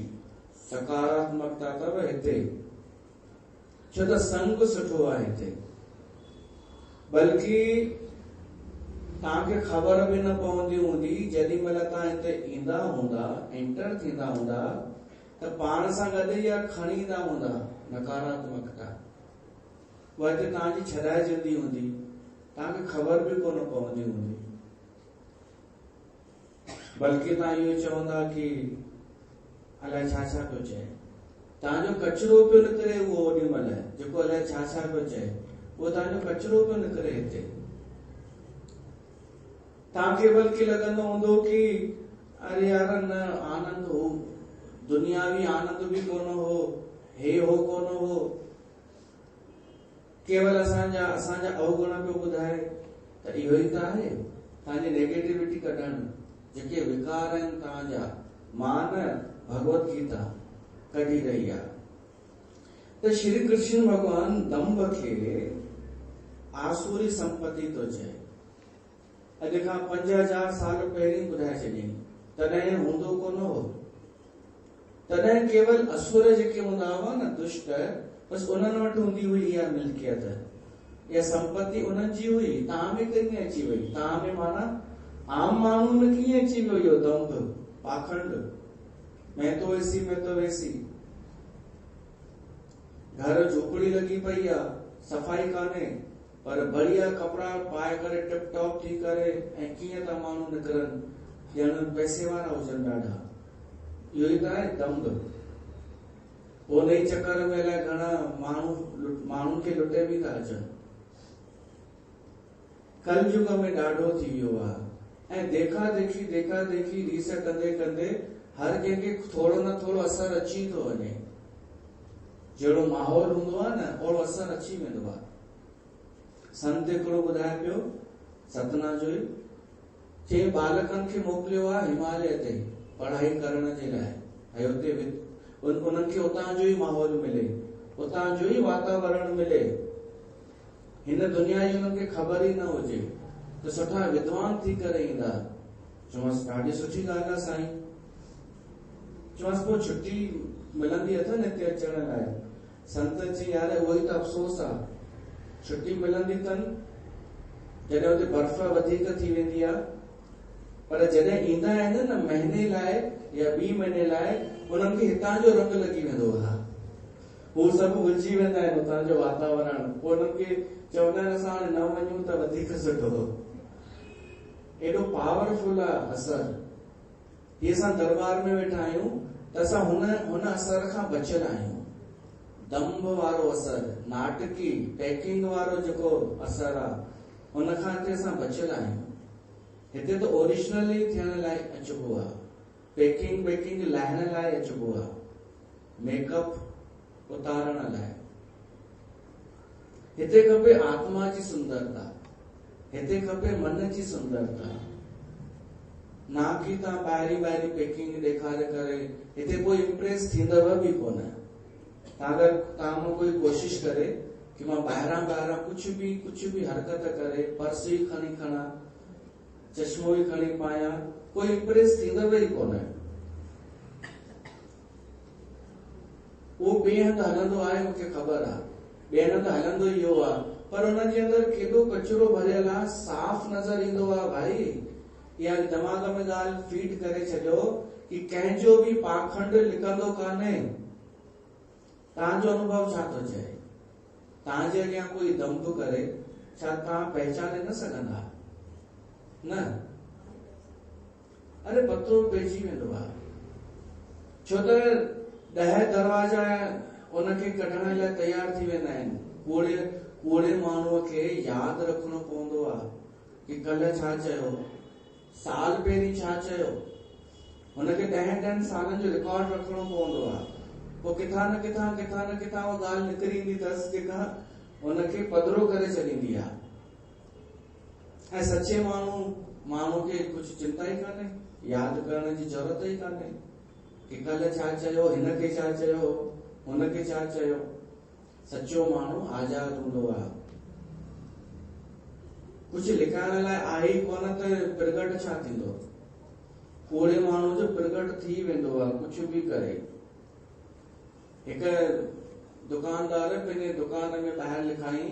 सकारात्मकता अथव हिते, छो त संग सुठो आहे हिते। बल्कि तव्हांखे ख़बर बि न पवंदी हूंदी जेॾी महिल तव्हां हिते ईंदा हूंदा, एंटर थींदा हूंदा, त पाण सां गॾु इहा खणी ईंदा हूंदा नकारात्मकता, उहा हिते तव्हांजी छॾाइजंदी हूंदी, तव्हांखे ख़बर बि कोन पवंदी हूंदी। बल्कि तव्हां इहो चवंदा कि अलाए छा छा पियो चए, तव्हांजो कचरो पियो निकिरे उहो ओॾी महिल जेको अलाए छा छा पियो चए, उहो तव्हांजो कचरो पियो निकिरे हिते। तव्हांखे बल्कि लॻंदो हूंदो कि अरे यार न आनंद हो, दुनियावी आनंद बि कोन हो, हे हो कोन हो, केवल असांजा अवगुण पियो ॿुधाए। त इहो ई त आहे तव्हांजी नेगेटिविटी कढण, जेके विकार आहिनि तव्हांजा, मान भगवत गीता कढी रही आहे। त श्री कृष्ण भगवान दंभ खे आसुरी संपत्ति थो चए। अॼु खां 5000 साल पहिरीं ॿुधाए छॾियईं, तॾहिं हूंदो कोन हो। तॾहिं केवल असुर जेके हूंदा हुआ न, दुष्ट, बस उन्हनि वटि हूंदी हुई इहा मिल्कियत, इहा संपत्ति उन्हनि जी हुई। तव्हां में कीअं अची वई? तव्हां में माना आम माण्हू में कीअं अची वियो इहो दंभ, पाखंड? मैं तो वैसी, घर झोपड़ी लगी पई आहे, सफ़ाई कान्हे, पर बढ़िया कपड़ा पाए करे टिप टॉप थी करे ऐं कीअं था माण्हू निकिरनि, ॼण पैसे वारा हुजनि ॾाढा। इहो ई त आहे दंभ। उन ई चक्कर में अलाए घणा माण्हुनि खे लुटे बि था अचनि। कलयुग में ॾाढो थी वियो आहे ऐं देखा देखी रीस कंदे कंदे हर कंहिंखे थोरो न थोरो असर अची थो वञे। जहिड़ो माहौल हूंदो आहे न, ओड़ो असर अची वेंदो आहे। संत हिकिड़ो ॿुधाए पियो सतना जो ई, चई बालकनि खे मोकिलियो आहे हिमालय ते पढ़ाई करण जे लाइ, ऐं हुते उन्हनि खे उतां जो ई माहौल मिले, उतां जो ई वातावरण मिले। हिन दुनिया जी उन्हनि खे ख़बर ई न हुजे त सुठा विद्वान थी करे ईंदा। चवसि ॾाढी सुठी ॻाल्हि आहे साईं। चवसि पोइ छुट्टी मिलंदी अथनि हिते अचण लाइ? संत चई यार उहो ई त अफ़सोस आहे, छुट्टी मिलंदी अथनि जॾहिं हुते बर्फ़ वधीक थी वेंदी आहे, पर जॾहिं ईंदा आहिनि न महीने लाइ या 2 महीने लाइ, उन्हनि खे हितां जो रंग लॻी वेंदो आहे। हू सभु भुलिजी वेंदा आहिनि हुतां जो वातावरण। पोइ उन्हनि खे चवंदा आहिनि असां हाणे न वञूं त वधीक सुठो। एॾो पावरफुल आहे असर। हीअ असां दरबार में वेठा आहियूं त असां हुन असर खां बचियल आहियूं। दंभ वारो असर, नाटकी पैकिंग वारो जेको असर आहे, हुन खां हिते असां बचियल आहियूं। हिते त ओरिजिनली थियण लाइ अचिबो आहे, पैकिंग लाहिण लाइ अचिबो आहे, मेकअप उतारण लाइ। हिते खपे आत्मा जी सुंदरता, हिते खपे मन जी सुंदरता, ना कि तव्हां ॿाहिरी पैकिंग ॾेखारे करे। हिते कोई इम्प्रेस थींदव बि कोन। अगर तव्हां कोई कोशिश करे कि मां ॿाहिरां कुछ भी हरकत करे, पर्स ही खणी खणा, चश्मो ही खणी पाया, कोई इम्प्रेस थींदव ई कोन। वो ॿिए हंधि हलंदो आहे, मूंखे ख़बर आहे, ॿिए हंधि हलंदो इहो आहे, पर हुनजे अंदरि केॾो कचिरो भरियल आहे, साफ़ नज़र ईंदो आहे। भाई इहा दिमाग़ में ॻाल्हि फीड करे छॾियो कि कंहिंजो बि पाखंड लिकंदो कान्हे। तव्हांजो अनुभव छा थो चए? तव्हांजे अॻियां कोई दंभ करे, छा तव्हां पहचाने न सघंदा? न, अरे पतो पइजी वेंदो आहे, छो त 10 दरवाजा उनखे कढण लाइ तयार थी वेंदा आहिनि। कूड़े माण्हूअ खे यादि रखणो पवंदो आहे कि कल्ह छा चयो, साल पहिरीं छा चयो, हुनखे 10 सालनि जो रिकॉर्ड रखणो पवंदो आहे। पोइ किथां न किथां उहा ॻाल्हि निकिरी ईंदी अथसि जेका हुनखे पधरो करे छॾींदी आहे। ऐं सचे माण्हू खे कुझु चिंता ई कान्हे, यादि करण जी ज़रूरत ई कान्हे कि कल्ह छा चयो, हिनखे छा चयो, हुनखे छा चयो। सचो माण्हू आज़ाद हूंदो आहे, कुझु लिखाइण लाइ आहे ई कोन त प्रगट छा थींदो। कूड़े माण्हू जो प्रगट थी वेंदो आहे कुझु बि करे। हिकु दुकानदार पंहिंजे दुकान में ॿाहिरि लिखाई,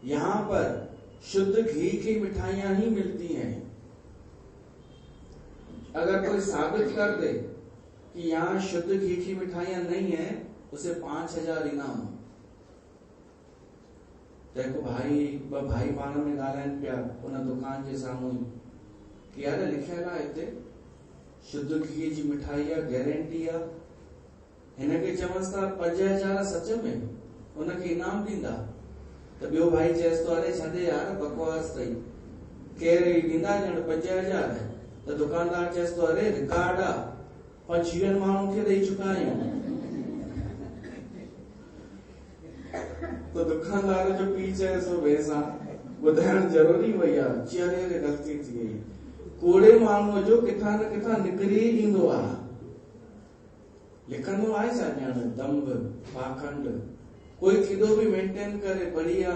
यहाँ पर शुद्ध घी की मिठाइयां ही मिलती हैं। अगर कोई साबित कर दे कि यहाँ शुद्ध घी की मिठाइयां नहीं है, उसे 5000 इनाम। देखो भाई पाण में ॻाल्हाइनि पिया उन दुकान जे साम्हूं कि यार लिखियल आहे हिते शुद्ध घी जी मिठाई आहे, गारंटी आहे। हिनखे चवंसि था 5000 सच में, उनखे इनाम ॾींदा। त ॿियो भाई चएसि थो, अरे छॾे यार बकवास अथई, केरु ॾींदा ॼण 5000। त दुकानदार चएसि थो, अरे रिकॉर्ड आहे, 25 माण्हुनि खे ॾेई चुका आहियूं। तो दुकानदार जो पी चएसि वेसां ॿुधाइण ज़रूरी वई आहे, चरे ग़लती थी वई। कूड़े माण्हूअ जो किथां न किथां निकिरी ईंदो आहे। लिखंदो आहे छा ॼण दंभ, पाखंड। कोई केॾो बि मेंटेन करे बढ़िया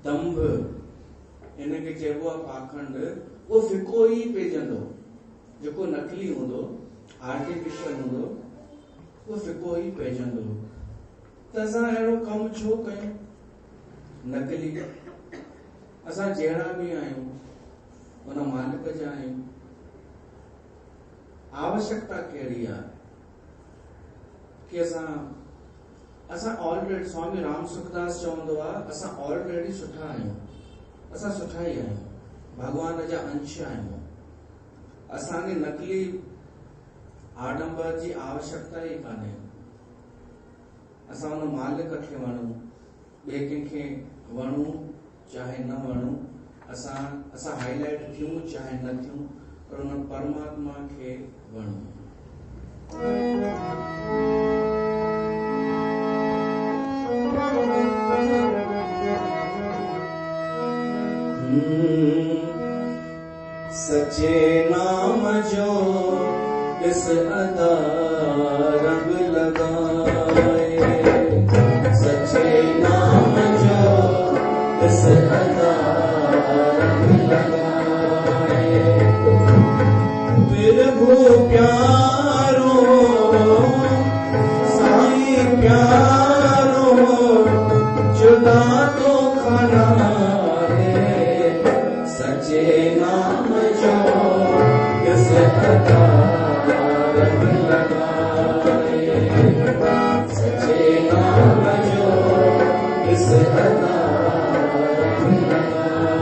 दंभ, हिनखे चइबो आहे पाखंड। उहो फिको ई पइजंदो, जेको नकली हूंदो, आर्टिफिशियल हूंदो, उहो फिको ई पइजंदो। त असां अहिड़ो कमु छो कयूं नकली? असां जहिड़ा बि आहियूं उन मालिक जा आहियूं। आवश्यकता कहिड़ी आहे कि असां ऑलरेडी, स्वामी राम सुखदास चवंदो आहे, असां ऑलरेडी सुठा आहियूं। असां सुठा ई आहियूं, भगवान जा अंश आहियूं। असांखे नकली आडंबर जी आवश्यकता ई कान्हे। असां उन मालिक खे वणूं, ॿिए कंहिंखे वणूं चाहे न वणूं, असां हाईलाइट थियूं चाहे न थियूं, पर उन परमात्मा खे वणूं। सचे नाम जो इस अदा रंग लगाए, सचे नाम जो इस अदा रंग लगाए। प्रभु प्यारो साईं प्यारो, जुदा तो खाना है, सचे नाम जो इस अदा रंग लगाए, सचे नाम जो इस अदा रंग लगाए।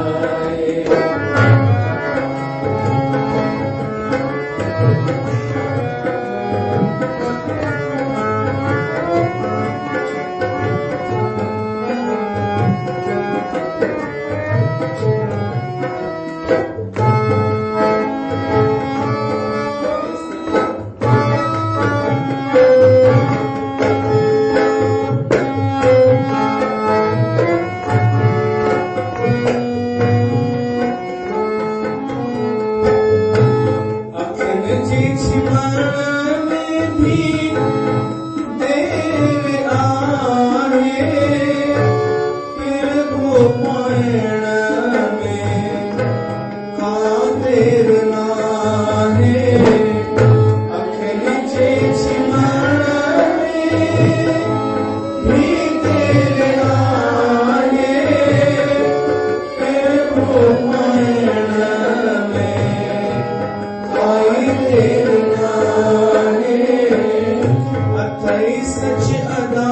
कोई सच अदा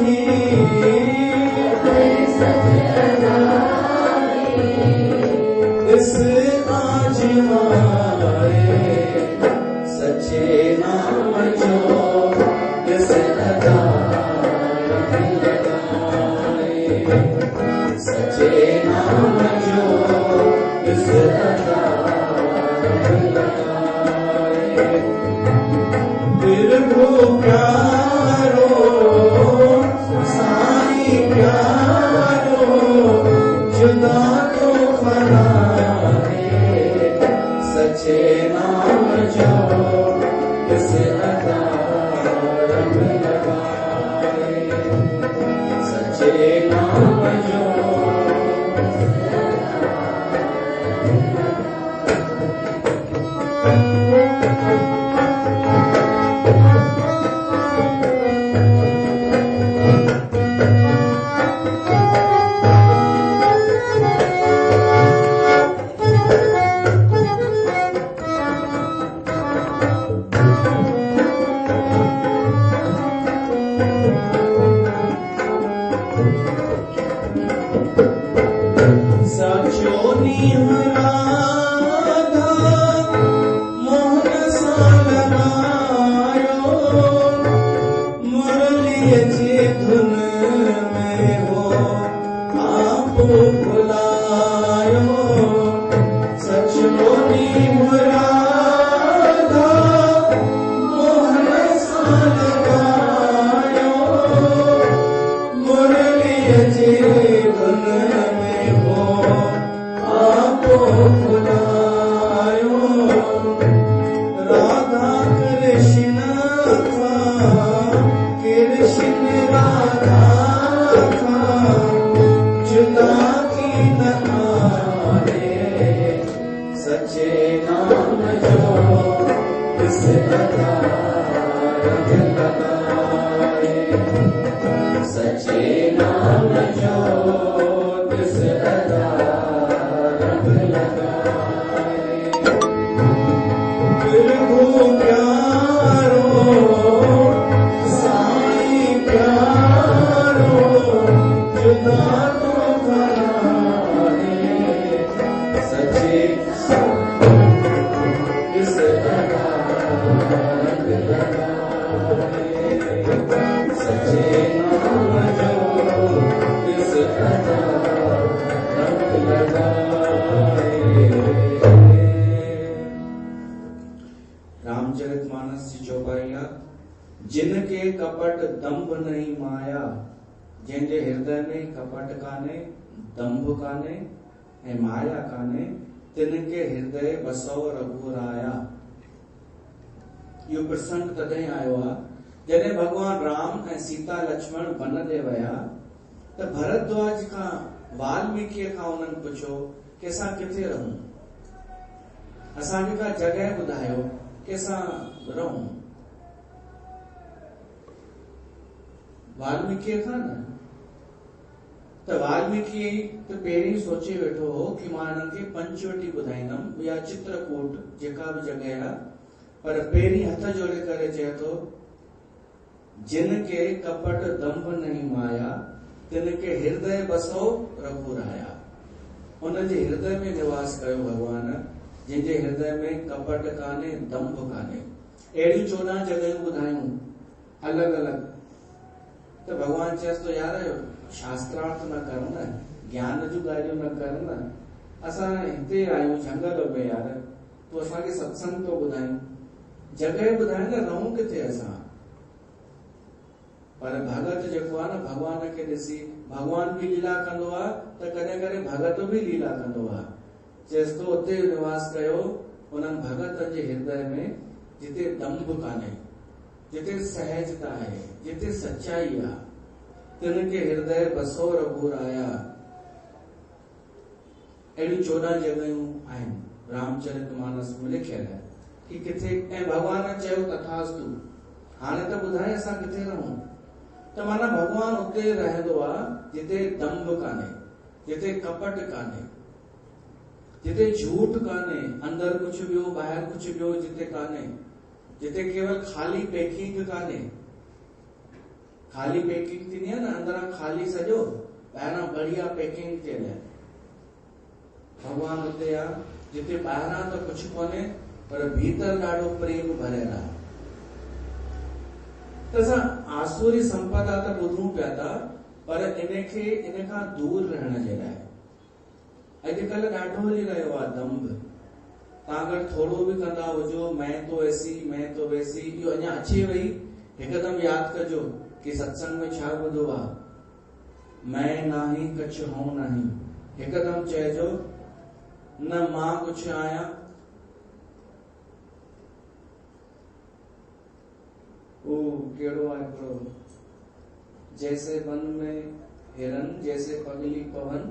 है, इस आजमाए सच्चे नाम जो इस अदा लगाए, सच्चे नाम जो इस अदा लगाए। दिल को प्यारो साई प्यारो जुदा तो फना है, सच्चे नाम जो इस अदा रंग लगाए, सच्चे नाम जो रामचरितमानस जी चौपाइया। जिनके कपट दंभ नहीं माया, जंहिंजे हृदय में कपट काने, दंभ काने ऐं माया काने, तिनके हृदय बसो रघुराया। इहो प्रसंग तॾहिं आयो आहे जॾहिं भगवान राम ऐं सीता लक्ष्मण वन ते विया त भरद्वाज खां वाल्मीकीअ खां उन्हनि पुछियो कि असां किथे रहूं, असांखे का जॻह ॿुधायो कि असां रहूं। वाल्मीकीअ खां न त वाल्मीकि त पहिरीं सोचे वेठो हो कि मां हिननि खे पंचवटी ॿुधाईंदमि या चित्रकूट जेका बि जॻह आहे, पर पहिरीं हथ जोड़े करे चए थो जिनके कपट दंभ नहीं माया, तिनके हृदय बसो रघुराया। उनजे हृदय में निवास कयो भगवान, जिनके हृदय में कपट काने, दंभ काने। अहिड़ी 14 जॻहियूं ॿुधायूं अलॻि अलॻि। त भगवान चएसि तो यार शास्त्रार्थ न कर न, ज्ञान जूं ॻाल्हियूं न कर न, असां हिते आहियूं झंगल में यार, तूं असांखे सत्संग तो ॿुधायूं, जॻह ॿुधाए न, रहूं किथे असां। पर भगत जेको आहे न भगवान खे ॾिसी, भगवान बि लीला कंदो आहे त कॾहिं कॾहिं भगत बि लीला कंदो आहे। चएसि तो उते निवास कयो उन्हनि भगतनि जे हृदय में जिते दंभ कान्हे, जिते सहजता आहे, जिते सच्चाई आहे, तिनके हृदय बसो रघुराया। अहिड़ी 14 जॻहियूं आहिनि रामचरितमानस में लिखियल आहे कि किथे, ऐं भगवान चयो तथास्तु। हाणे त ॿुधाए असां किथे रहूं। त माना भगवान उते रहंदो आहे जिते दंभ कान्हे, जिते कपट कान्हे, जिते झूठ कान्हे, अंदर कुछ ॿियो ॿाहिरि कुछ ॿियो जिते कान्हे, जिते केवल खाली पैकिंग कान्हे, खाली पैकिंग थी नहीं है ना, अंदर खाली सजो, ॿाहिरां बढ़िया पैकिंग थियल है। भगवान हुते आ जिते ॿाहिरां तो कुछ कोने पर भीतर ॾाढो प्रेम भरियल आहे। त असां आसुरी संपदा त ॿुधूं पिया था, पर इन खां दूर रहण जे लाइ अॼुकल्ह ॾाढो हली रहियो आहे दंभ। तव्हां अगरि थोरो बि कंदा हुजो, मैं तो ऐसी मैं तो वैसी, इहो अञा अचे वई, हिकदमि यादि कजो कि सत्संग में छा ॿुधो आहे, मैं नाही कछ हूं नाही, हिकदमि चइजो न मां कुछ आहियां कहिड़ो आहे हिकिड़ो, जैसे वन में हिरन जैसे पगली पवन,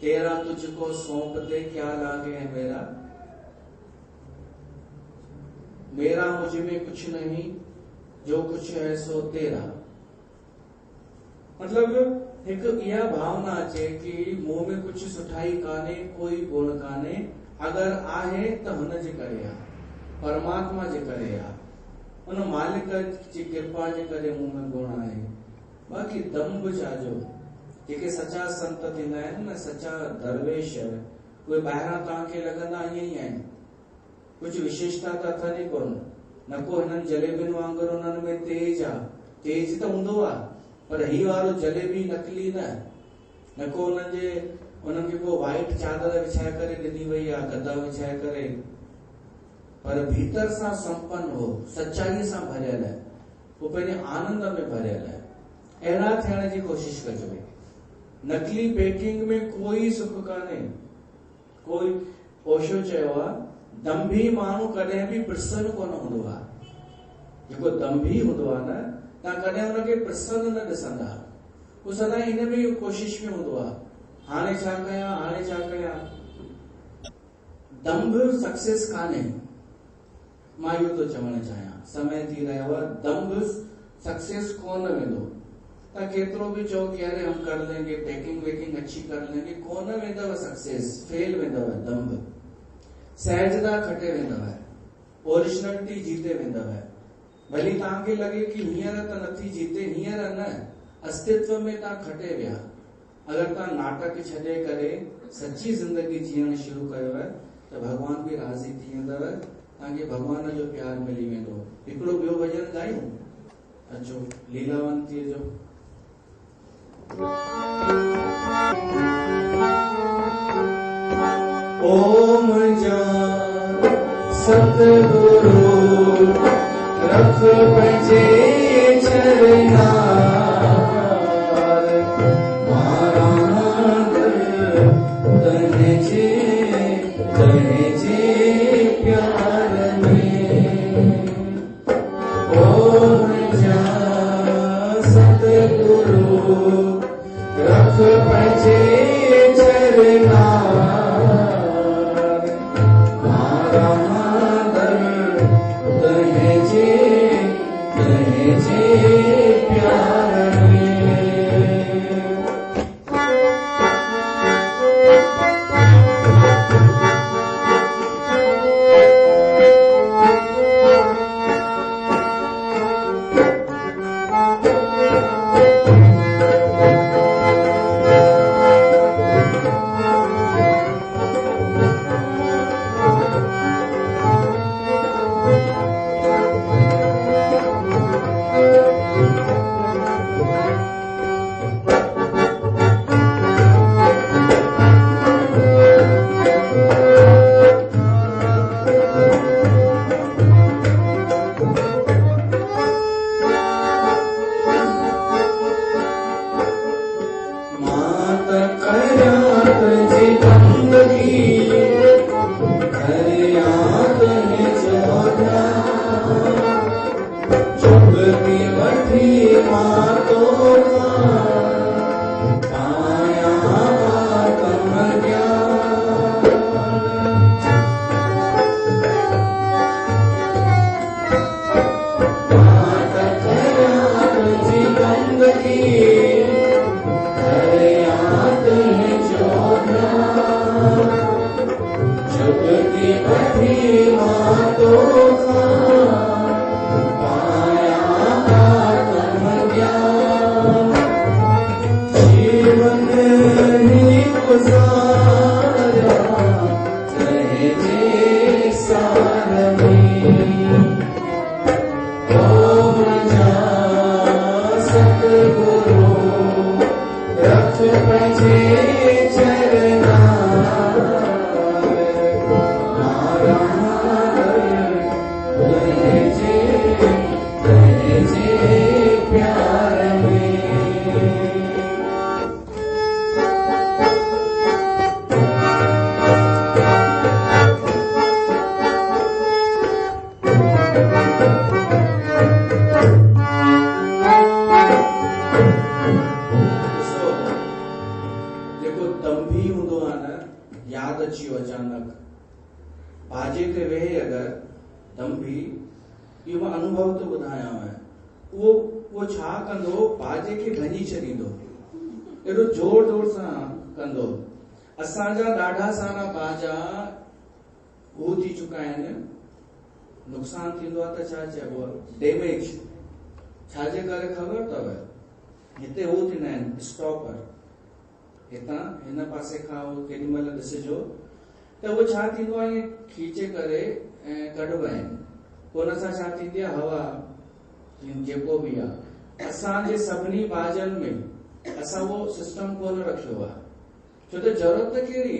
तेरा तुझको सौंपते क्या लागे है मेरा, मेरा मुझ में कुछ नहीं जो कुछ है सो तेरा। मतलब एक इहा भावना अचे कि मूं में कुछ सुठाई काने, कोई गुण काने, अगर आहे त हुन जे करे आहे, परमात्मा जे करे आहे, उन मालिक जी कृपा जे करे मूं में गुण आहे। बाक़ी दंभ छाजो, जेके सचा संत थींदा आहिनि न, सचा दरवेश, उहे ॿाहिरां तव्हांखे लॻंदा ईअं ई आहिनि, कुझु विशेषता त अथनि कोन, न को हिननि जलेबियुनि वांगुरु हुननि में तेज आहे, तेज त हूंदो आहे, पर ही वारो जलेबी नकली न को उन्हनि खे को वाइट चादर विछाए करे ॾिनी वई आहे, गदा विछाए करे, पर भीतर सां संपन्न हो, सच्चाई सां भरियल है, वो पंहिंजे आनंद में भरियल है। अहिड़ा थियण जी कोशिश कजो। नकली पैकिंग में कोई सुख कान्हे। कोई ओशो चयो आहे, दंभी माण्हू कॾहिं बि प्रसन्न कोन हूंदो आहे। जेको दंभी हूंदो आहे न, तव्हां कॾहिं हुनखे प्रसन्न न ॾिसंदा, उहो सदाईं हिन में कोशिश में हूंदो आहे, हाणे छा कयां हाणे छा कयां। दंभ सक्सेस कान्हे। मां इहो थो चवणु चाहियां, समय थी रहियो आहे, दंभ सक्सेस कोन वेंदो। तव्हां केतिरो बि चओ कि अरे हम कर लेंगे, पैकिंग वेकिंग अच्छी कर लेंगे, कोन वेंदव सक्सेस, फेल वेंदव दंभ। सहजता खटे वेंदव, ओरिजिनलिटी जीते वेंदव। भली तव्हांखे लॻे कि हींअर त नथी जीते, हींअर न, अस्तित्व में तव्हां खटे विया। अगरि तव्हां नाटक छॾे करे सची ज़िंदगी जीअण शुरू कयो आहे त भॻवान बि राज़ी थी वेंदव, तव्हांखे भॻवान जो प्यार मिली वेंदो। हिकिड़ो ॿियो भॼन ॻायूं, अचो लीलावंतीअ जो। ओम जा सतगुरु रख पंहिंजे चरना, रख पंहिंजे चरना, मारा दर तुंहिंजे प्यार में। चुभ की वठी अचानक बाजे ते वेहे अगर दंभी इहो मां अनुभव तो ॿुधायांव उहो छा कंदो बाजे खे भञी छॾींदो एॾो जोर जोर सां कंदो असांजा ॾाढा सारा बाजा हू थी चुका आहिनि नुक़सान थींदो आहे त छा चइबो आहे डैमेज छाजे करे ख़बर अथव हिते हू थींदा आहिनि स्टॉपर हितां हिन पासे खां केॾी महिल ॾिसिजो त उहो छा थींदो आहे ईअं खीचे करे ऐं कढबा आहिनि पोइ हुन सां छा थींदी आहे हवा जेको बि आहे असांजे सभिनी बाजनि में असां उहो सिस्टम कोन रखियो आहे छो त ज़रूरत कहिड़ी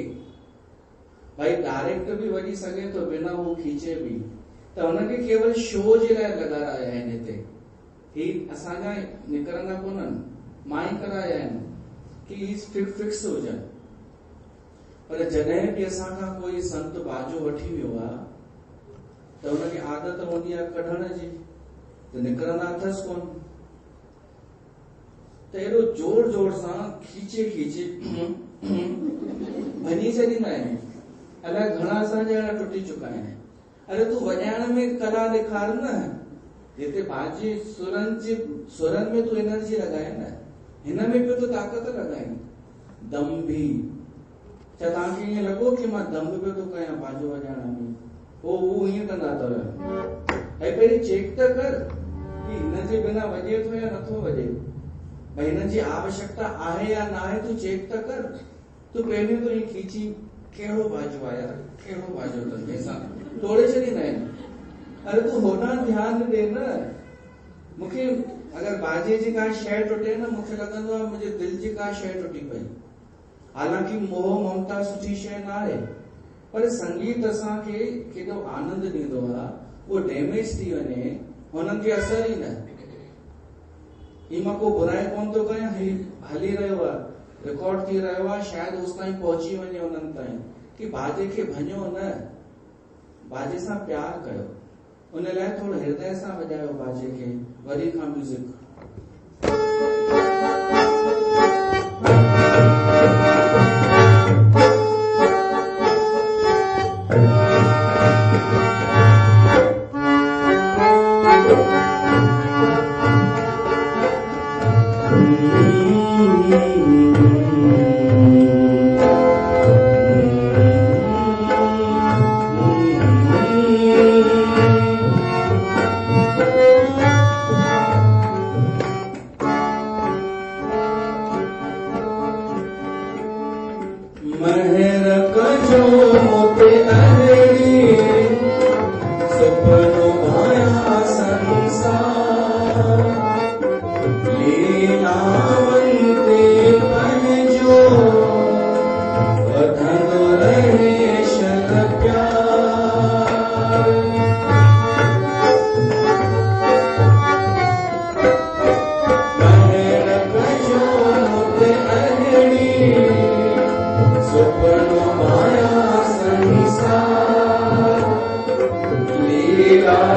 भाई डायरेक्ट बि वॼी सघे थो बिना हू खीचे बि त हुनखे केवल शो जे लाइ लॻाराया आहिनि हिते ही असांजा निकिरंदा कोन्हनि मां ई कराया आहिनि कि ही फिक्स हुजनि पर जॾहिं बि असां खां कोई संत बाजो वठी वियो आहे त हुनखे आदत हूंदी आहे कढण जी त निकिरंदा अथसि कोन त एॾो जोर जोर सां खीचे खीचे भञी छॾींदा आहिनि अलाए घणा असांजा अहिड़ा टुटी चुका आहिनि अरे तूं वॼाइण में कला ॾेखार न जिते बाजे सुरनि में तूं एनर्जी लॻाए न हिन में बि तूं ताक़त लॻाए दंभी छा तव्हांखे ईअं लॻो कि मां दंभ पियो थो कयां बाजो वॼाइण में पोइ हू ईअं कंदा अथव ऐं पहिरीं चेक त कर कि हिन जे बिना वॼे थो या नथो वॼे भई हिन जी आवश्यकता आहे या न आहे तूं चेक त कर तूं पहिरीं तो ईअं खीची कहिड़ो बाजो आहे यार कहिड़ो बाजो अथनि जंहिंसां तोड़े छॾींदा आहिनि अरे तूं होॾां ध्यानु ॾे न मूंखे अगरि बाजे जी का शइ टुटे न मूंखे लॻंदो आहे मुंहिंजे दिलि जी का शइ टुटी पई हालांकि मोह ममता सुठी शइ न आहे पर संगीत असांखे केॾो आनंद ॾींदो आहे उहो डैमेज थी वञे हुननि खे असर ई न ही मां को बुराई कोन थो कयां हली रहियो आहे रिकॉर्ड थी रहियो आहे शायदि होसि ताईं पहुची वञे हुननि ताईं कि बाजे खे भञो न बाजे सां प्यार कयो उन लाइ थोरो हृदय सां वॼायो बाजे खे वरी खां म्यूज़िक लीला